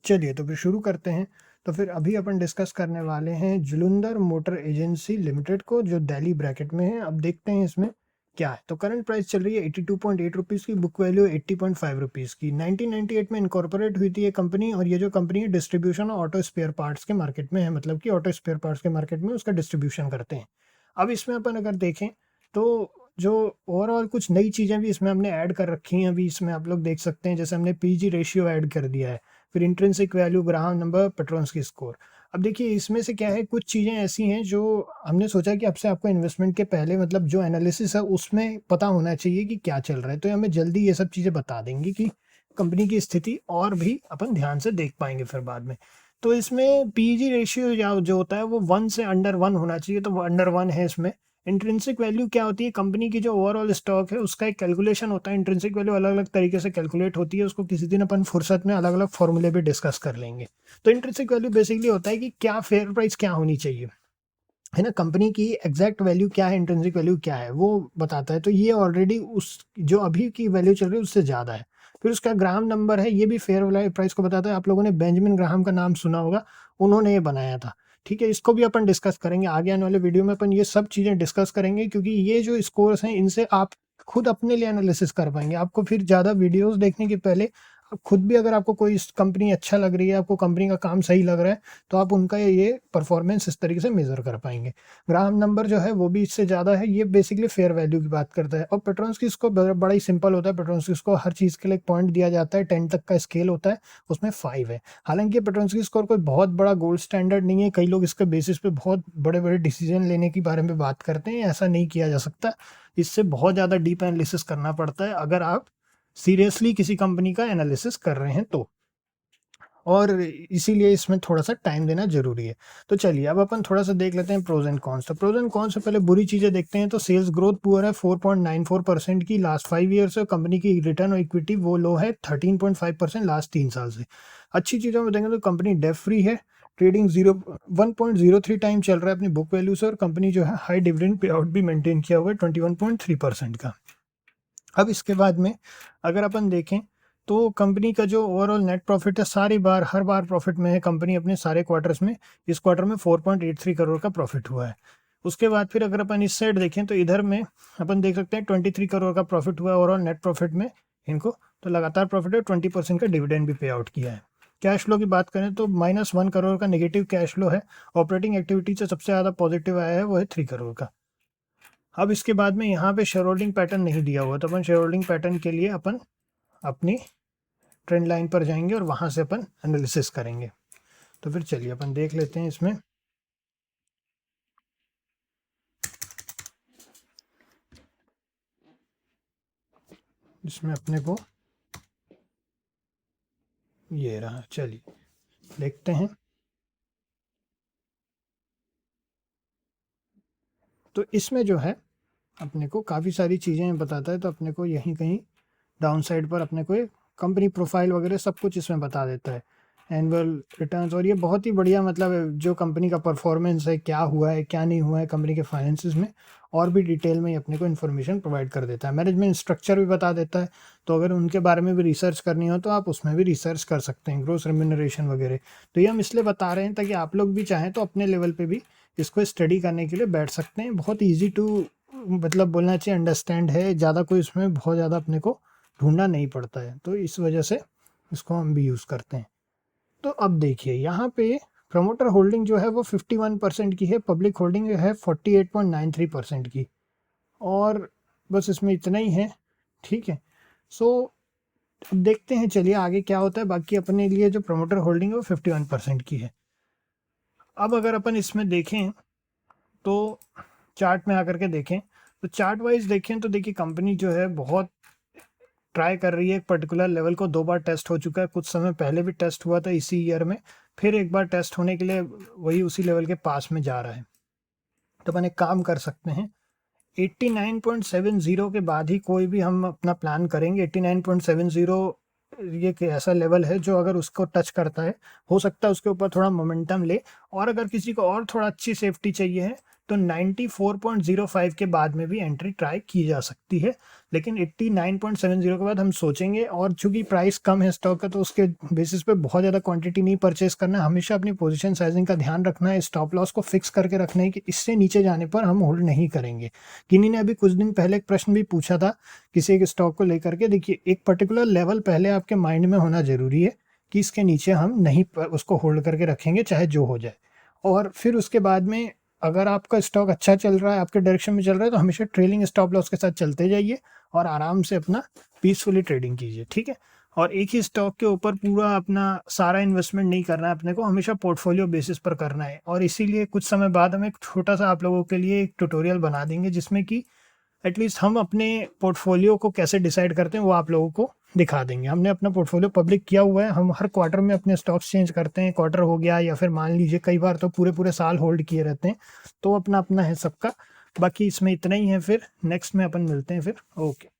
चलिए तो फिर शुरू करते हैं। तो फिर अभी अपन डिस्कस करने वाले हैं जुलंधर मोटर एजेंसी लिमिटेड को, जो दिल्ली ब्रैकेट में है। अब देखते हैं इसमें क्या है। तो करंट प्राइस चल रही है 82.8 रुपीज़ की, बुक वैल्यू 80.5 रुपीज़ की। 1998 में इनकॉर्पोरेट हुई थी ये कंपनी, और ये जो कंपनी है डिस्ट्रीब्यूशन और ऑटो स्पेयर पार्ट्स के मार्केट में है, मतलब कि ऑटो स्पेयर पार्ट्स के मार्केट में उसका डिस्ट्रीब्यूशन करते हैं। अब इसमें अपन अगर देखें तो जो ओवरऑल कुछ नई चीज़ें भी इसमें हमने ऐड कर रखी हैं, अभी इसमें आप लोग देख सकते हैं। जैसे हमने पीजी रेशियो ऐड कर दिया है, फिर intrinsic value, Graham number, Piotroski score. अब देखिए इसमें से क्या है, कुछ चीज़ें ऐसी हैं जो हमने सोचा कि अब से आपको इन्वेस्टमेंट के पहले, मतलब जो एनालिसिस है उसमें पता होना चाहिए कि क्या चल रहा है। तो हमें जल्दी ये सब चीज़ें बता देंगी कि कंपनी की स्थिति और भी अपन ध्यान से देख पाएंगे फिर बाद में। तो इसमें पीजी रेशियो जो होता है वो 1 से अंडर 1 होना चाहिए, तो वो अंडर 1 है इसमें। इंट्रिंसिक वैल्यू क्या होती है, कंपनी की जो ओवरऑल स्टॉक है उसका एक कैलकुलेशन होता है। इंट्रिंसिक वैल्यू अलग अलग तरीके से कैलकुलेट होती है, उसको किसी दिन अपन फुर्सत में अलग अलग फॉर्मूले भी डिस्कस कर लेंगे। तो इंट्रिंसिक वैल्यू बेसिकली होता है कि क्या फेयर प्राइस क्या होनी चाहिए, है ना। कंपनी की एग्जैक्ट वैल्यू क्या है, इंट्रिंसिक वैल्यू क्या है, वो बताता है। तो ये ऑलरेडी उस जो अभी की वैल्यू चल रही है उससे ज़्यादा है। फिर उसका ग्राहम नंबर है, ये भी फेयर प्राइस को बताता है। आप लोगों ने बेंजामिन ग्राहम का नाम सुना होगा, उन्होंने ये बनाया था। ठीक है, इसको भी अपन डिस्कस करेंगे आगे आने वाले वीडियो में। अपन ये सब चीज़ें डिस्कस करेंगे, क्योंकि ये जो स्कोर्स हैं इनसे आप खुद अपने लिए एनालिसिस कर पाएंगे। आपको फिर ज़्यादा वीडियोस देखने के पहले आप खुद भी, अगर आपको कोई कंपनी अच्छा लग रही है, आपको कंपनी का काम सही लग रहा है, तो आप उनका ये परफॉर्मेंस इस तरीके से मेज़र कर पाएंगे। ग्राहम नंबर जो है वो भी इससे ज़्यादा है, ये बेसिकली फेयर वैल्यू की बात करता है। और पेट्रोन्स को बड़ा ही सिंपल होता है। पेट्रोन्स को हर चीज़ के लिए एक पॉइंट दिया जाता है, 10 तक का स्केल होता है, उसमें 5 है। हालांकि पेट्रोन्स स्कोर कोई बहुत बड़ा गोल्ड स्टैंडर्ड नहीं है, कई लोग इसके बेसिस पे बहुत बड़े बड़े डिसीजन लेने के बारे में बात करते हैं, ऐसा नहीं किया जा सकता। इससे बहुत ज़्यादा डीप एनालिसिस करना पड़ता है अगर आप सीरियसली किसी कंपनी का एनालिसिस कर रहे हैं तो, और इसीलिए इसमें थोड़ा सा टाइम देना जरूरी है। तो चलिए अब अपन थोड़ा सा देख लेते हैं प्रोज एंड कॉन्स। तो प्रोज एंड कॉन्स से पहले बुरी चीज़ें देखते हैं। तो सेल्स ग्रोथ पुअर है 4.94% की लास्ट 5 ईयर से। कंपनी की रिटर्न ऑन इक्विटी वो लो है 13.5% लास्ट 3 साल से। अच्छी चीज़ों में देखें तो कंपनी डेट फ्री है, ट्रेडिंग 1.03 टाइम चल रहा है अपनी बुक वैल्यू से, और कंपनी जो है हाई डिविडेंड पे आउट भी मेंटेन किया हुआ है 21.3% का। अब इसके बाद में अगर अपन देखें तो कंपनी का जो ओवरऑल नेट प्रॉफिट है, हर बार प्रॉफिट में है कंपनी अपने सारे क्वार्टर्स में। इस क्वार्टर में 4.83 करोड़ का प्रॉफिट हुआ है। उसके बाद फिर अगर अपन इस साइड देखें तो इधर में अपन देख सकते हैं 23 करोड़ का प्रॉफिट हुआ है ओवरऑल नेट प्रॉफिट में इनको। तो लगातार प्रॉफिट है, 20% का डिविडेंड भी पे आउट किया है। कैश फ्लो की बात करें तो -1 करोड़ का नेगेटिव कैश फ्लो है। ऑपरेटिंग एक्टिविटी से सबसे ज़्यादा पॉजिटिव आया है, वो है 3 करोड़ का। अब इसके बाद में यहाँ पे शेयर होल्डिंग पैटर्न नहीं दिया हुआ, तो अपन शेयर होल्डिंग पैटर्न के लिए अपन अपनी ट्रेंड लाइन पर जाएंगे और वहां से अपन एनालिसिस करेंगे। तो फिर चलिए अपन देख लेते हैं इसमें अपने को ये रहा। चलिए देखते हैं। तो इसमें जो है अपने को काफ़ी सारी चीज़ें बताता है। तो अपने को यहीं कहीं डाउन साइड पर अपने को कंपनी प्रोफाइल वगैरह सब कुछ इसमें बता देता है, एनुअल रिटर्न्स। और ये बहुत ही बढ़िया, मतलब जो कंपनी का परफॉर्मेंस है, क्या हुआ है क्या नहीं हुआ है कंपनी के फाइनेंसिस में, और भी डिटेल में ये अपने को इन्फॉर्मेशन प्रोवाइड कर देता है। मैनेजमेंट स्ट्रक्चर भी बता देता है, तो अगर उनके बारे में भी रिसर्च करनी हो तो आप उसमें भी रिसर्च कर सकते हैं, ग्रोस रेम्यूनरेशन वगैरह। तो ये हम इसलिए बता रहे हैं ताकि आप लोग भी चाहें तो अपने लेवल पे भी इसको स्टडी करने के लिए बैठ सकते हैं। बहुत ईजी टू, मतलब बोलना चाहिए, अंडरस्टैंड है। ज़्यादा कोई इसमें बहुत ज़्यादा अपने को ढूंढना नहीं पड़ता है, तो इस वजह से इसको हम भी यूज़ करते हैं। तो अब देखिए यहाँ पे प्रमोटर होल्डिंग जो है वो 51% की है, पब्लिक होल्डिंग है 48.93% की, और बस इसमें इतना ही है। ठीक है, सो अब देखते हैं चलिए आगे क्या होता है। बाकी अपने लिए जो प्रमोटर होल्डिंग है वो 51% की है। अब अगर अपन इसमें देखें तो चार्ट में आकर के देखें, तो चार्ट वाइज देखें तो देखिए कंपनी जो है बहुत ट्राई कर रही है। एक पर्टिकुलर लेवल को 2 बार टेस्ट हो चुका है, कुछ समय पहले भी टेस्ट हुआ था इसी ईयर में, फिर एक बार टेस्ट होने के लिए वही उसी लेवल के पास में जा रहा है। तो अपन एक काम कर सकते हैं, 89.70 के बाद ही कोई भी हम अपना प्लान करेंगे। 89.70 ये एक ऐसा लेवल है जो अगर उसको टच करता है, हो सकता है उसके ऊपर थोड़ा मोमेंटम ले और अगर किसी को और थोड़ा अच्छी सेफ्टी चाहिए है तो 94.05 के बाद में भी एंट्री ट्राई की जा सकती है, लेकिन 89.70 के बाद हम सोचेंगे। और चूंकि प्राइस कम है स्टॉक का तो उसके बेसिस पे बहुत ज़्यादा क्वांटिटी नहीं परचेस करना है। हमेशा अपनी पोजीशन साइजिंग का ध्यान रखना है, स्टॉप लॉस को फिक्स करके रखना है कि इससे नीचे जाने पर हम होल्ड नहीं करेंगे। किन्हीं ने अभी कुछ दिन पहले एक प्रश्न भी पूछा था किसी एक स्टॉक को लेकर के। देखिए, एक पर्टिकुलर लेवल पहले आपके माइंड में होना जरूरी है कि इसके नीचे हम नहीं उसको होल्ड करके रखेंगे चाहे जो हो जाए। और फिर उसके बाद में अगर आपका स्टॉक अच्छा चल रहा है, आपके डायरेक्शन में चल रहा है, तो हमेशा ट्रेलिंग स्टॉप लॉस के साथ चलते जाइए और आराम से अपना पीसफुली ट्रेडिंग कीजिए, ठीक है। और एक ही स्टॉक के ऊपर पूरा अपना सारा इन्वेस्टमेंट नहीं करना है, अपने को हमेशा पोर्टफोलियो बेसिस पर करना है। और इसीलिए कुछ समय बाद हम एक छोटा सा आप लोगों के लिए एक ट्यूटोरियल बना देंगे जिसमें कि एटलीस्ट हम अपने पोर्टफोलियो को कैसे डिसाइड करते हैं वो आप लोगों को दिखा देंगे। हमने अपना पोर्टफोलियो पब्लिक किया हुआ है, हम हर क्वार्टर में अपने स्टॉक्स चेंज करते हैं, क्वार्टर हो गया या फिर मान लीजिए कई बार तो पूरे पूरे साल होल्ड किए रहते हैं, तो अपना अपना है सबका। बाकी इसमें इतना ही है, फिर नेक्स्ट में अपन मिलते हैं फिर। ओके।